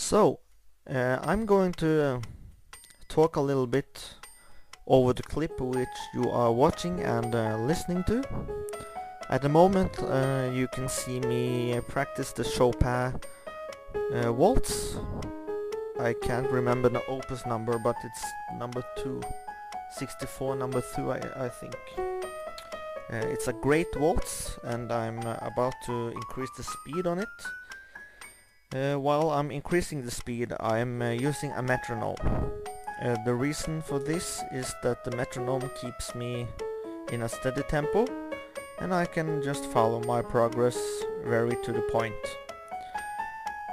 So, I'm going to talk a little bit over the clip which you are watching and listening to. At the moment you can see me practice the Chopin waltz. I can't remember the opus number, but it's number 264, number 2 I think. It's a great waltz and I'm about to increase the speed on it. While I'm increasing the speed, I'm using a metronome. The reason for this is that the metronome keeps me in a steady tempo and I can just follow my progress very to the point.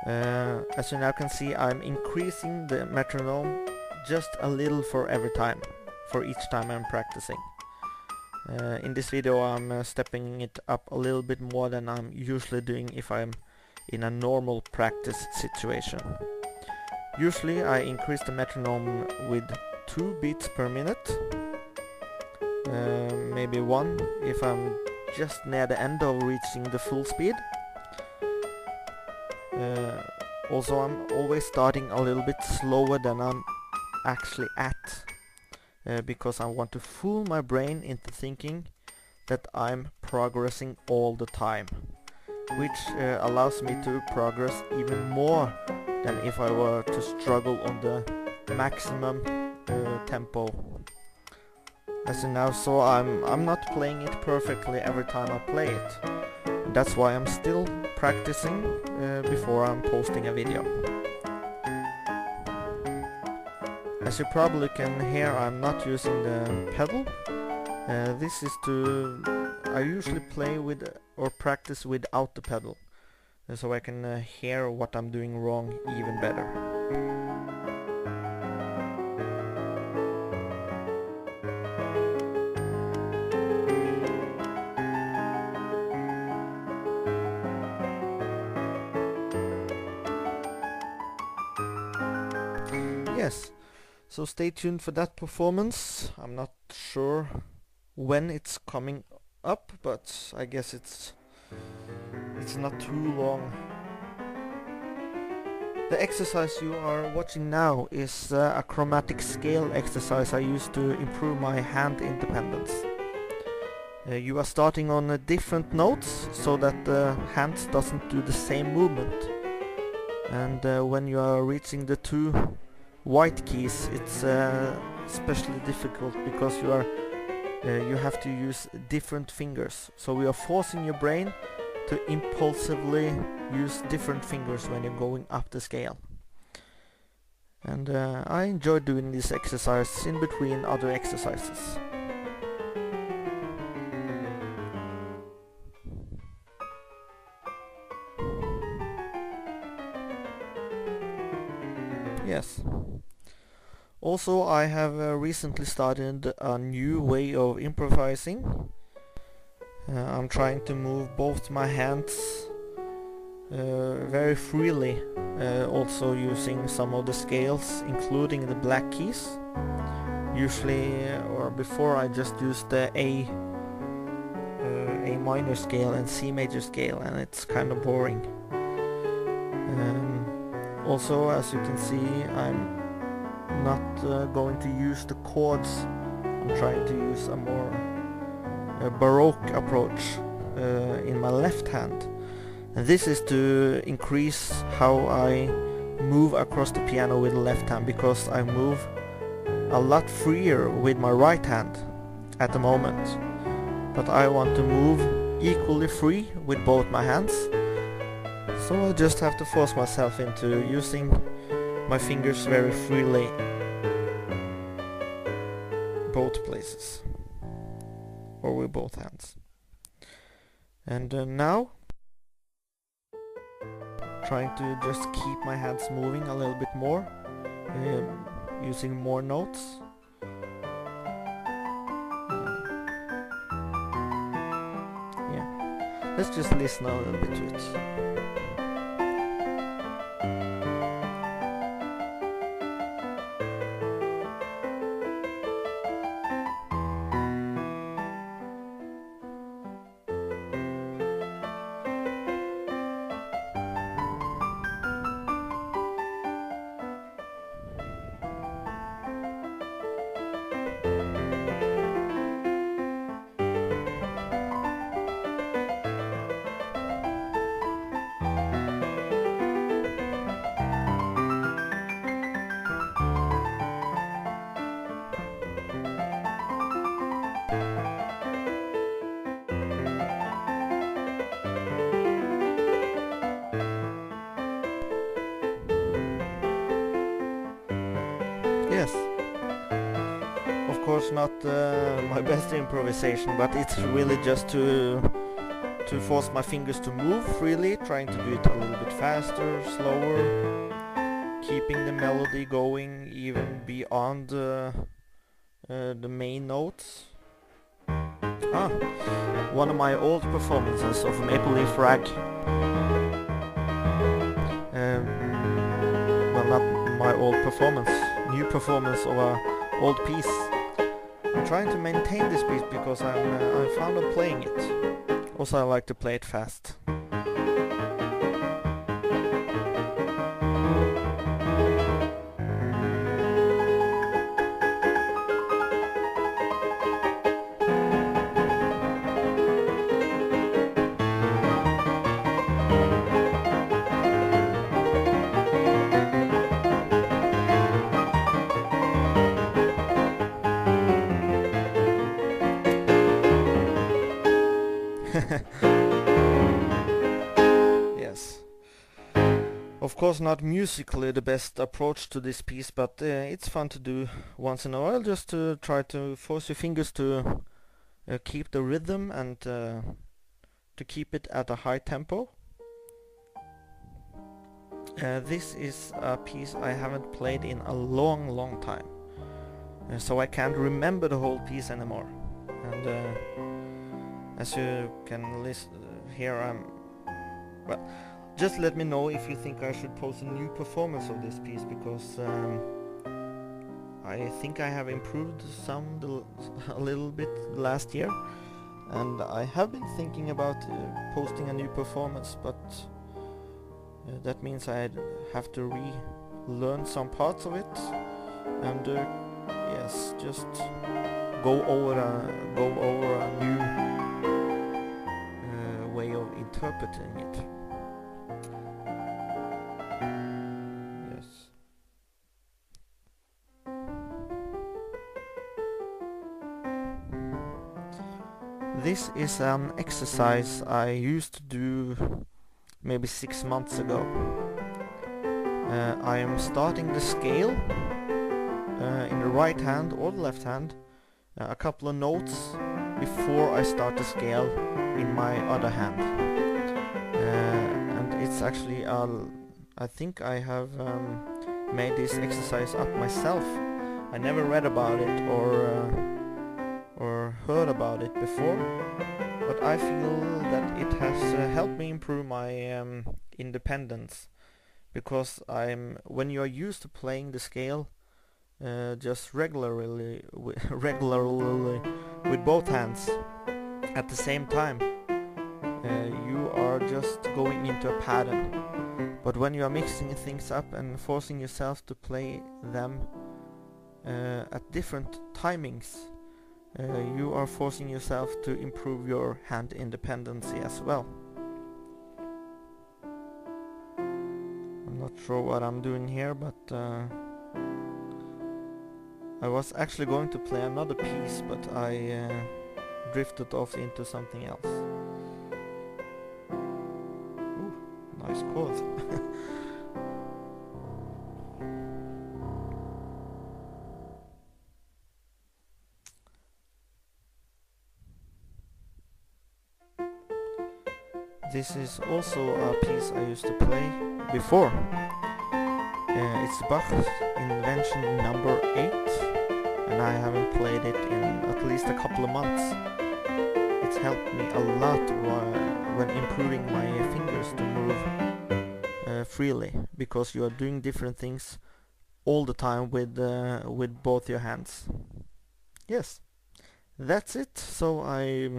As you now can see, I'm increasing the metronome just a little for every time, for each time I'm practicing. In this video I'm stepping it up a little bit more than I'm usually doing if I'm in a normal practice situation. Usually I increase the metronome with 2 beats per minute, maybe 1 if I'm just near the end of reaching the full speed. Also I'm always starting a little bit slower than I'm actually at, because I want to fool my brain into thinking that I'm progressing all the time, which allows me to progress even more than if I were to struggle on the maximum tempo. As you now saw, I'm not playing it perfectly every time I play it. That's why I'm still practicing before I'm posting a video. As you probably can hear, I'm not using the pedal. This is I usually play with or practice without the pedal, so I can hear what I'm doing wrong even better. Yes, so stay tuned for that performance. I'm not sure when it's coming up, but I guess it's not too long. The exercise you are watching now is a chromatic scale exercise I use to improve my hand independence. You are starting on different notes so that the hands doesn't do the same movement, and when you are reaching the 2 white keys it's especially difficult because you have to use different fingers, so we are forcing your brain to impulsively use different fingers when you're going up the scale. And I enjoy doing this exercise in between other exercises. Yes. Also, I have recently started a new way of improvising. I'm trying to move both my hands very freely, also using some of the scales, including the black keys. Usually, or before, I just used the A minor scale and C major scale, and it's kind of boring. Also, as you can see, I'm not going to use the chords. I'm trying to use a more Baroque approach in my left hand, and this is to increase how I move across the piano with the left hand, because I move a lot freer with my right hand at the moment, but I want to move equally free with both my hands, so I just have to force myself into using my fingers very freely both places, or with both hands. And now trying to just keep my hands moving a little bit more, using more notes. Yeah, let's just listen a little bit to it. Yes, of course not my best improvisation, but it's really just to force my fingers to move freely, trying to do it a little bit faster, slower, keeping the melody going even beyond the main notes. One of my old performances of Maple Leaf Rag. Well, not my old performance, new performance of a old piece. I'm trying to maintain this piece because I'm fond of playing it. Also, I like to play it fast. Yes. Of course not musically the best approach to this piece, but it's fun to do once in a while, just to try to force your fingers to keep the rhythm and to keep it at a high tempo. This is a piece I haven't played in a long time, so I can't remember the whole piece anymore. And as you can hear, well, just let me know if you think I should post a new performance of this piece, because I think I have improved a little bit last year, and I have been thinking about posting a new performance, but that means I'd have to relearn some parts of it, and yes, just go over a new way of interpreting it. Yes. This is an exercise I used to do maybe 6 months ago. I am starting the scale in the right hand or the left hand, a couple of notes before I start the scale in my other hand. And it's actually, I think I have made this exercise up myself. I never read about it or heard about it before, but I feel that it has helped me improve my independence, because when you are used to playing the scale just regularly with both hands at the same time, you are just going into a pattern. But when you are mixing things up and forcing yourself to play them at different timings, you are forcing yourself to improve your hand independency as well. I'm not sure what I'm doing here, but I was actually going to play another piece, but I drifted off into something else. Ooh, nice chord. This is also a piece I used to play before. It's Bach's Invention number 8, and I haven't played it in at least a couple of months. It's helped me a lot when improving my fingers to move freely, because you are doing different things all the time with both your hands. Yes, that's it. So I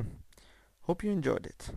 hope you enjoyed it.